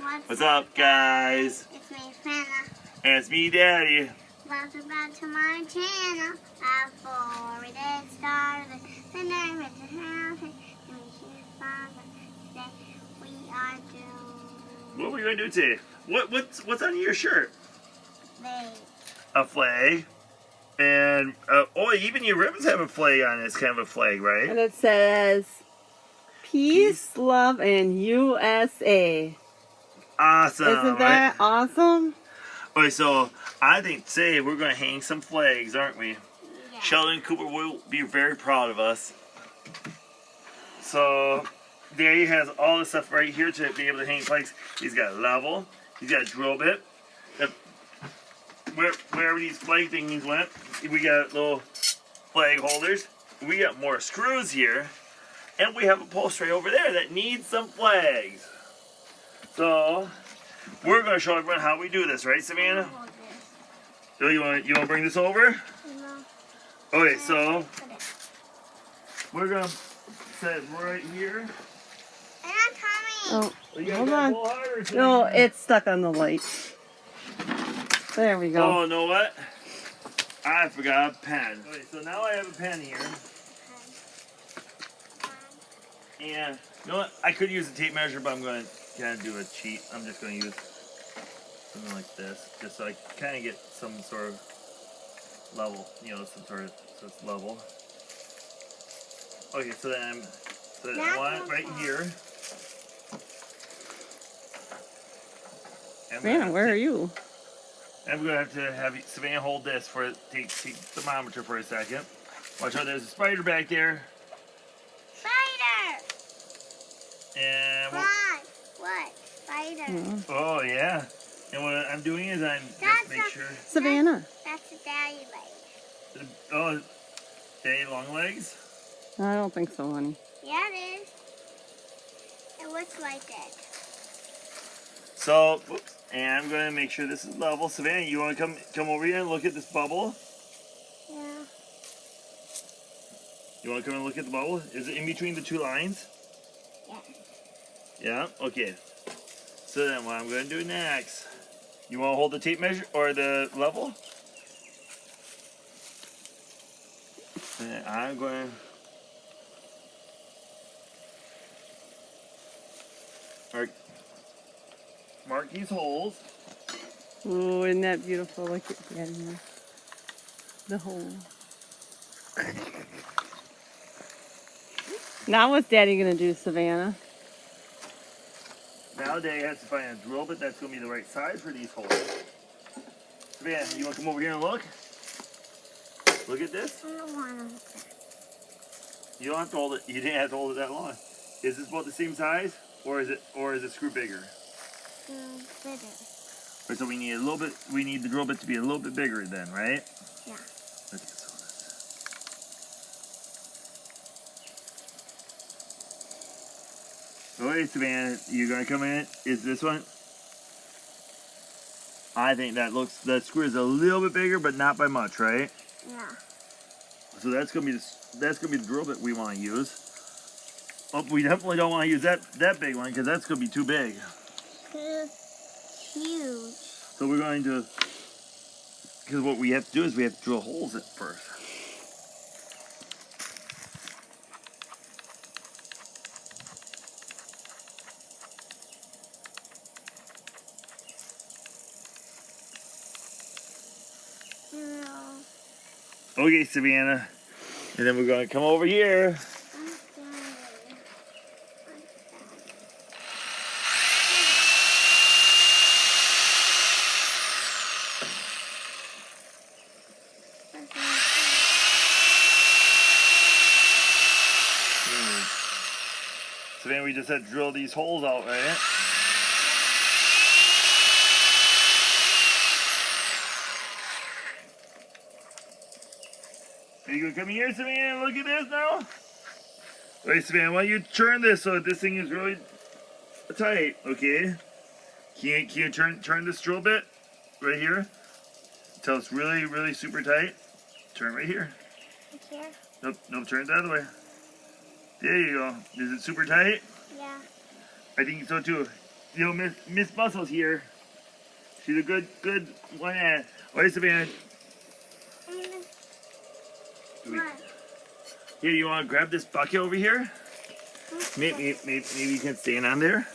What's up, guys? It's me, Fana. And it's me, Daddy. Welcome back to my channel. Before we get started, the name is the house. Today we are doing. What are we going to do today? What's on your shirt? Flag. A flag. And, even your ribbons have a flag on it. It's kind of a flag, right? And it says, Peace, Love, and USA. Awesome. Isn't that awesome? Okay, so I think today we're going to hang some flags, aren't we? Yeah. Sheldon Cooper will be very proud of us. So, Daddy has all this stuff right here to be able to hang flags. He's got a level. He's got a drill bit. Wherever these flag thingies went, we got little flag holders. We got more screws here. And we have a post right over there that needs some flags. So, we're going to show everyone how we do this, right, Savannah? So you want to bring this over? No. Okay, so we're going to set it right here. I'm coming. Oh, You gotta hold go on. a little harder, No, Savannah. it's stuck on the light. There we go. Oh, you know what? I forgot a pen. Okay, so now I have a pen here. And you know what? I could use a tape measure, but I'm going to kind of do a cheat. I'm just going to use something like this, just so I kind of get some sort of level, some sort of, so it's level. Okay, so then I want it right here. Savannah, where are you? I'm going to have Savannah hold this for take the thermometer for a second. Watch out, there's a spider back there. Spider! And What? Spider. oh yeah. And what I'm doing is I'm just make sure. Savannah. That's a daddy leg. Oh, Daddy long legs. I don't think so, honey. Yeah, it is. It looks like it. So, whoops. And I'm going to make sure this is level. Savannah, you want to come over here and look at this bubble? Yeah. You want to come and look at the bubble? Is it in between the two lines? Yeah. Yeah? Okay. So then what I'm going to do next, you want to hold the tape measure or the level? And I'm going to mark these holes. Oh, isn't that beautiful? Look at that in there. The hole. Now what's Daddy going to do, Savannah? Now Daddy has to find a drill bit that's going to be the right size for these holes. Savannah, you want to come over here and look? Look at this. I don't want to. You don't have to hold it. You didn't have to hold it that long. Is this about the same size, or is it screw bigger? Bigger. Right, so we need a little bit. We need the drill bit to be a little bit bigger then, right? Yeah. Okay, so okay, Savannah, you're gonna come in. Is this one? I think the screw is a little bit bigger, but not by much, right? Yeah. So that's gonna be the drill bit we want to use. Oh, we definitely don't want to use that big one because that's gonna be too big. Huge. So we're going to, because what we have to do is we have to drill holes at first. No. Okay, Savannah. And then we're going to come over here. Savannah, we just had to drill these holes out, right? Are you going to come here, Savannah, and look at this now? Wait, Savannah, why don't you turn this so that this thing is really tight, okay? Can you turn this drill bit right here until it's really, really super tight? Turn right here. Here? Nope, turn it the other way. There you go. Is it super tight? Yeah. I think so too. you know, Miss Muscle's here. She's a good one at. Wait, Savannah. What? Here, you want to grab this bucket over here? Maybe you can stand on there.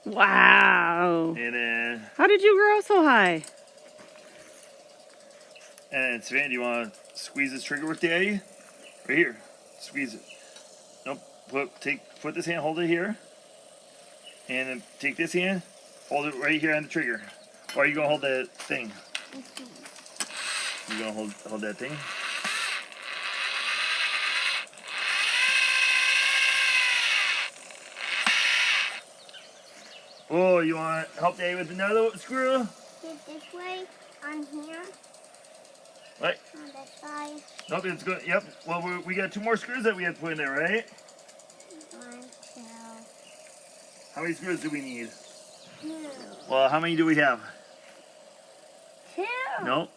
Wow. And then, How did you grow so high? Savannah, do you want to squeeze this trigger with Daddy? Right here. Squeeze it. Nope. Put this hand, hold it here. And then take this hand, hold it right here on the trigger. Or are you going to hold that thing? You going to hold that thing? Oh, you want to help Daddy with another screw? Get this way on here. What? On this side. Nope, it's good. Yep. Well, we got 2 more screws that we have to put in there, right? 1, 2, How many screws do we need? 2. Well, how many do we have? 2. Nope.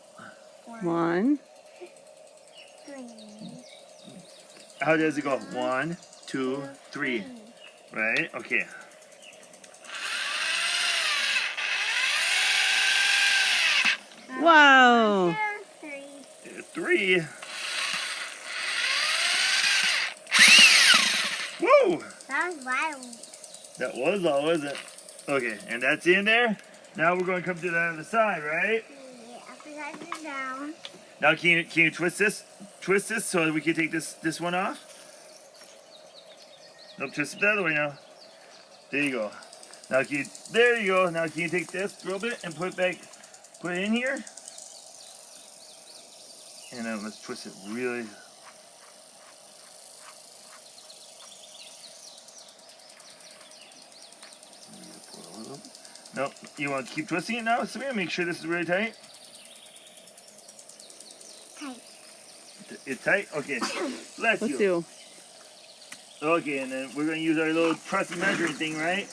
1. 3. How does it go? 1, 2, 3. Right? Okay. Whoa. 2, 3. 3. Woo! That was wild. That was all, was it? Okay, and that's in there. Now we're going to come to the other side, right? Yeah, upside it down. Now can you twist this? Twist this so that we can take this one off? Nope, twist it the other way now. There you go. Now there you go. Now can you take this a little bit and put it in here? And then let's twist it really. Nope. You want to keep twisting it now? So we gotta make sure this is really tight. Tight. It's tight? Okay. Bless Let's you. do. Okay, and then we're going to use our little trusty measuring thing, right?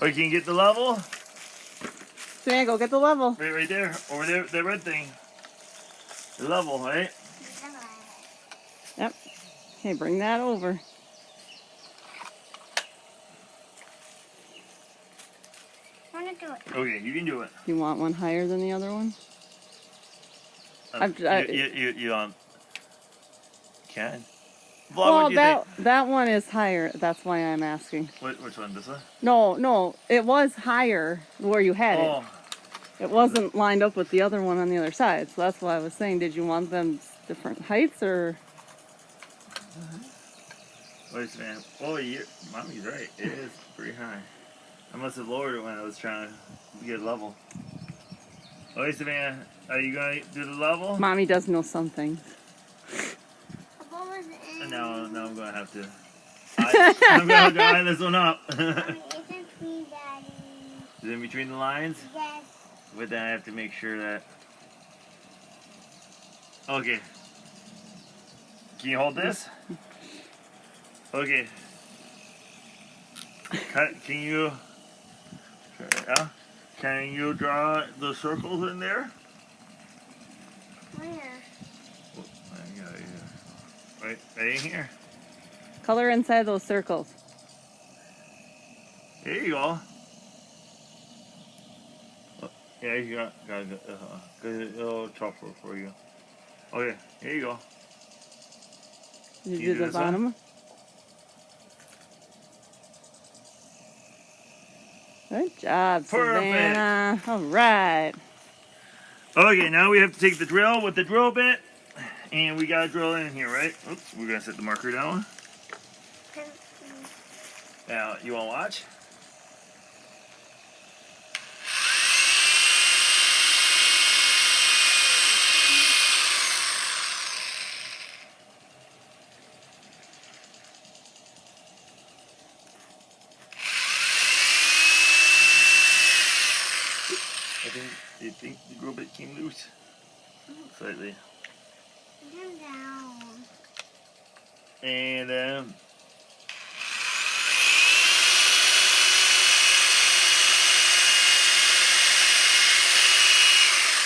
Or can you get the level? Savannah, go get the level. Right there. Over there, the red thing. The level, right? Yep. Okay, bring that over. I want to do it. Okay, you can do it. You want one higher than the other one? You can. Well, Well, what do you think? that one is higher. That's why I'm asking. Which one? This one? No, it was higher where you had Oh, it. It wasn't lined up with the other one on the other side. So that's why I was saying, did you want them different heights or? wait a minute. Oh, Mommy's right. It is pretty high. I must have lowered it when I was trying to get level. Wait, Savannah, are you going to do the level? Mommy does know some things. What was in? No, I'm going to have to. I'm going to have to line this one up. It's in between, Daddy. Is it in between the lines? Yes. But then I have to make sure that. Okay. Can you hold this? Okay. Can you? Can you draw the circles in there? Where? Right in here. Color inside those circles. There you go. Oh, yeah, you got it. A little tougher for you. Okay, here you go. Did You you do do the this one? bottom? Good job, Perfect. Savannah. All right. Okay, now we have to take the drill with the drill bit, and we gotta drill in here, right? Oops, we're gonna set the marker down. Now, you wanna watch? I think the drill bit came loose slightly. Put him down. And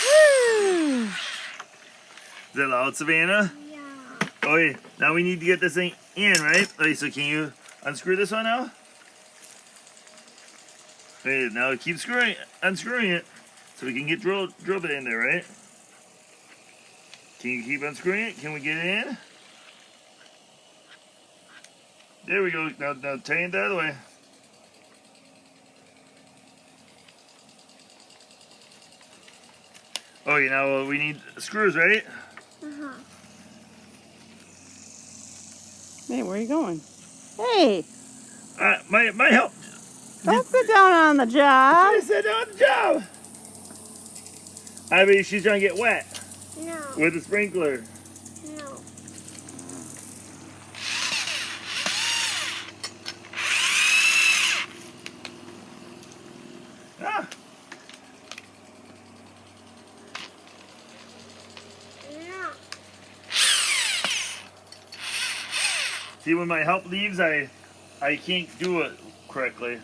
Woo! is that loud, Savannah? Yeah. Okay, now we need to get this thing in, right? Okay, so can you unscrew this one now? Okay, now keep unscrewing it so we can get drill bit in there, right? Can you keep unscrewing it? Can we get it in? There we go. Now tighten it the other way. Okay, now we need screws, right? Uh-huh. Hey, where are you going? Hey, My help. don't sit down on the job. She said on the job. I mean, she's trying to get wet No. with the sprinkler. No. Ah, No. see, when my help leaves, I can't do it correctly.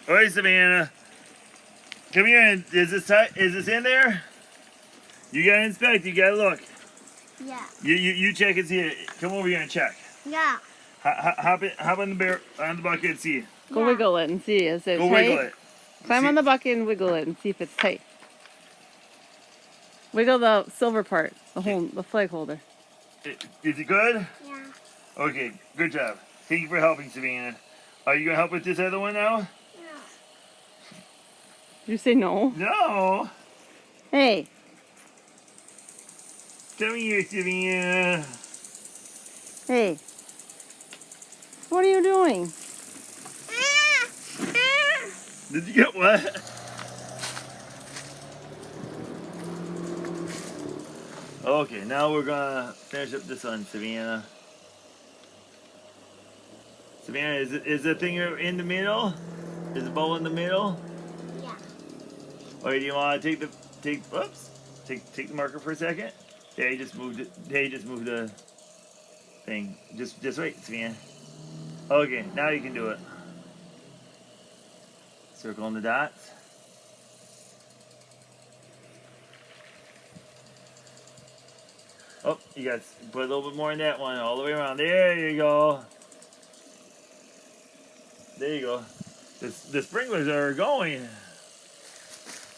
All right, Savannah, come here. And is this tight? Is this in there? You gotta inspect. You gotta look. Yeah. You check and see it. Come over here and check. Yeah. Hop on the bucket and see. Go wiggle it and see. Is it Go tight? wiggle it. Climb See- on the bucket and wiggle it and see if it's tight. Wiggle the silver part, the flag holder. Is it good? Yeah. Okay, good job. Thank you for helping, Savannah. Are you gonna help with this other one now? No. Did you say no? No. Hey, Come here, Savannah. hey. What are you doing? Did you get what? Okay, now we're gonna finish up this one, Savannah. Savannah, is the thing in the middle? Is the bowl in the middle? Yeah. Or do you want to take the marker for a second? They just moved the thing. Just wait, Savannah. Okay, now you can do it. Circle in the dots. Oh, you got to put a little bit more in that one, all the way around. There you go. There you go. The sprinklers are going.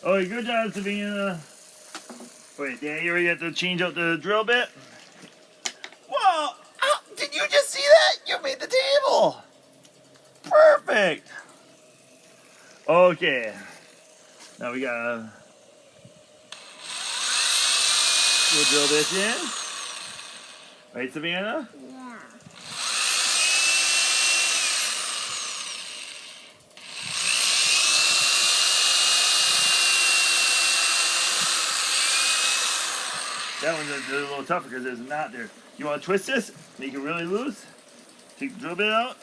Oh, good job, Savannah. Wait, there you have to change out the drill bit. Whoa! Oh, did you just see that? You made the table. Perfect. Okay. Now we gotta we'll drill this in. Right, Savannah? Yeah. That one's a little tougher because there's a knot there. You want to twist this? Make it really loose. Take the drill bit out.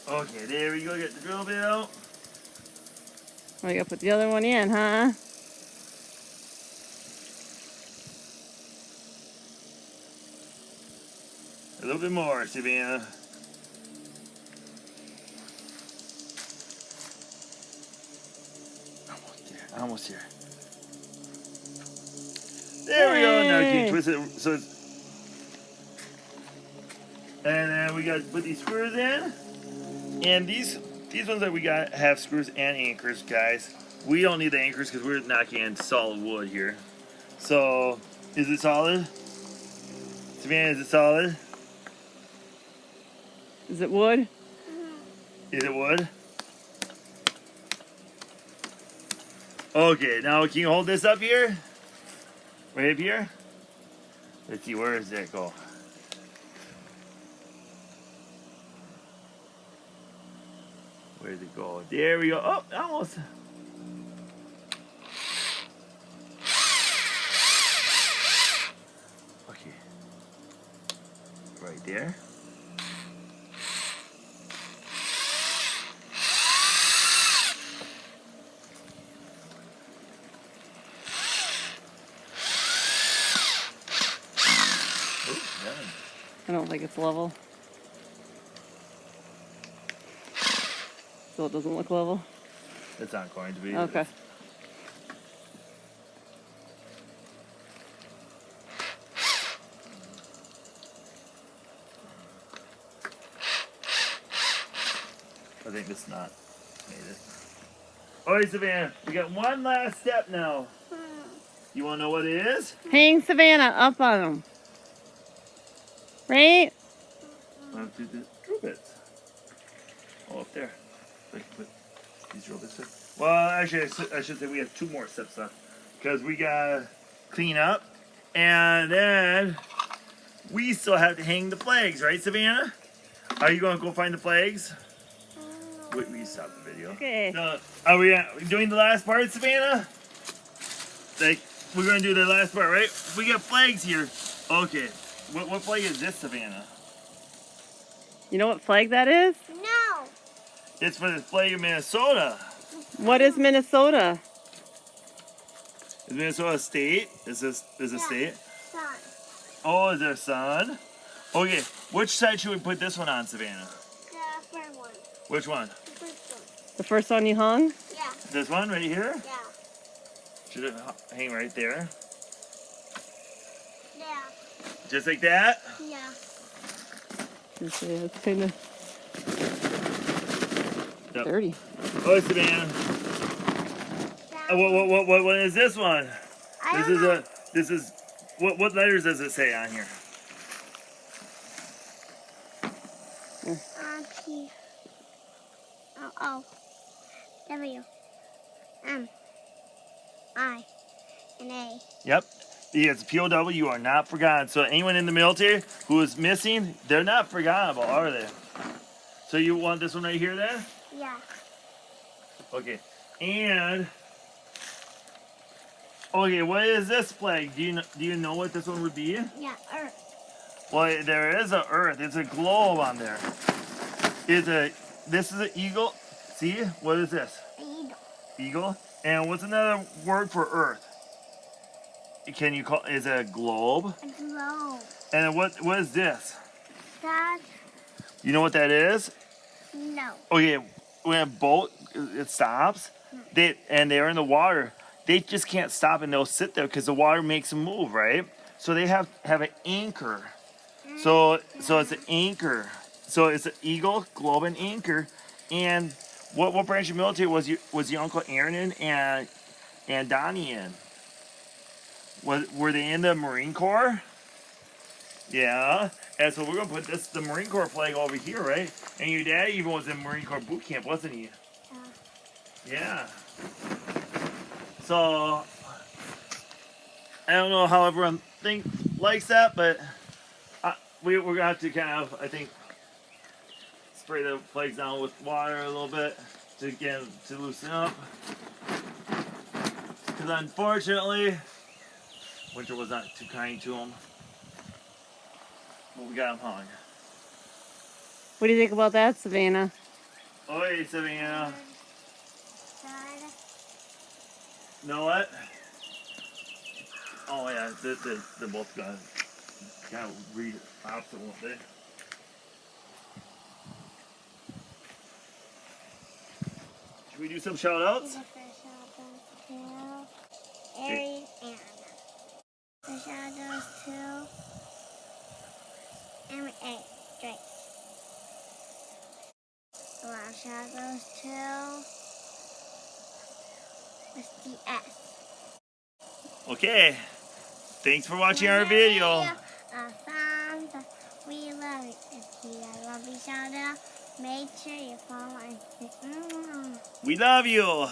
Okay, there we go. Get the drill bit out. Oh, you gotta put the other one in, huh? A little bit more, Savannah. Almost here. There we go. Now you can twist it so it's. And then we got to put these screws in. And these ones that we got have screws and anchors, guys. We don't need the anchors because we're knocking in solid wood here. So, is it solid? Savannah, is it solid? Is it wood? Is it wood? Okay, now can you hold this up here? Right up here? Let's see, where does that go? Where does it go? There we go. Oh, almost. Okay. Right there. don't think it's level. So it doesn't look level? It's not going to be. Okay. I think it's not made it. Alright, Savannah, we got one last step now. You want to know what it is? Hang Savannah up on them. Right? I'll do the drill bits. Oh, up there. Put these drill bits in. Well, actually, I should say we have 2 more steps left. Because we got to clean up. And then we still have to hang the flags, right, Savannah? Are you going to go find the flags? Wait, we stop the video. Okay. So, are we doing the last part, Savannah? Like, we're going to do the last part, right? We got flags here. Okay. What flag is this, Savannah? You know what flag that is? No. It's for the flag of Minnesota. What is Minnesota? Is Minnesota a state? Is a state? Sun. Oh, is there a sun? Okay, which side should we put this one on, Savannah? The first one. Which one? The first one. The first one you hung? Yeah. This one right here? Yeah. Should it hang right there? Yeah. Just like that? Yeah. It's kind of Yep. dirty. Oh, Savannah. What is this one? I This don't is know. this is what letters does it say on here? P. O. W. M. I. And A. Yep. It's POW. You are not forgotten. So anyone in the military who is missing, they're not forgettable, are they? So you want this one right here then? Yeah. Okay. And okay, what is this flag? Do you know what this one would be? Yeah. Earth. Well, there is a Earth. It's a globe on there. This is an eagle. See? What is this? Eagle. Eagle. And what's another word for Earth? Can you call? Is it a globe? A globe. And what is this? That. You know what that is? No. Okay, when a boat it stops, they're in the water. They just can't stop and they'll sit there because the water makes them move, right? So they have an anchor. So it's an anchor. So it's an eagle, globe, and anchor. And what branch of military was your Uncle Aaron in and Donnie in? Were they in the Marine Corps? Yeah. And so we're gonna put the Marine Corps flag over here, right? And your dad even was in Marine Corps boot camp, wasn't he? Yeah. So I don't know how everyone likes that, but we're gonna have to kind of, I think, spray the flags down with water a little bit to get them to loosen up. Because unfortunately, winter was not too kind to them. But we got them hung. What do you think about that, Savannah? Oi, Savannah. Know what? Oh yeah, they're both gonna kind of read opposite, won't they? Should we do some shout outs? Aries and the shadows too. And A. Drake. The last shadows too. It's the S. Okay. Thanks for watching our video. We love it. If you love each other, make sure you follow and We love you.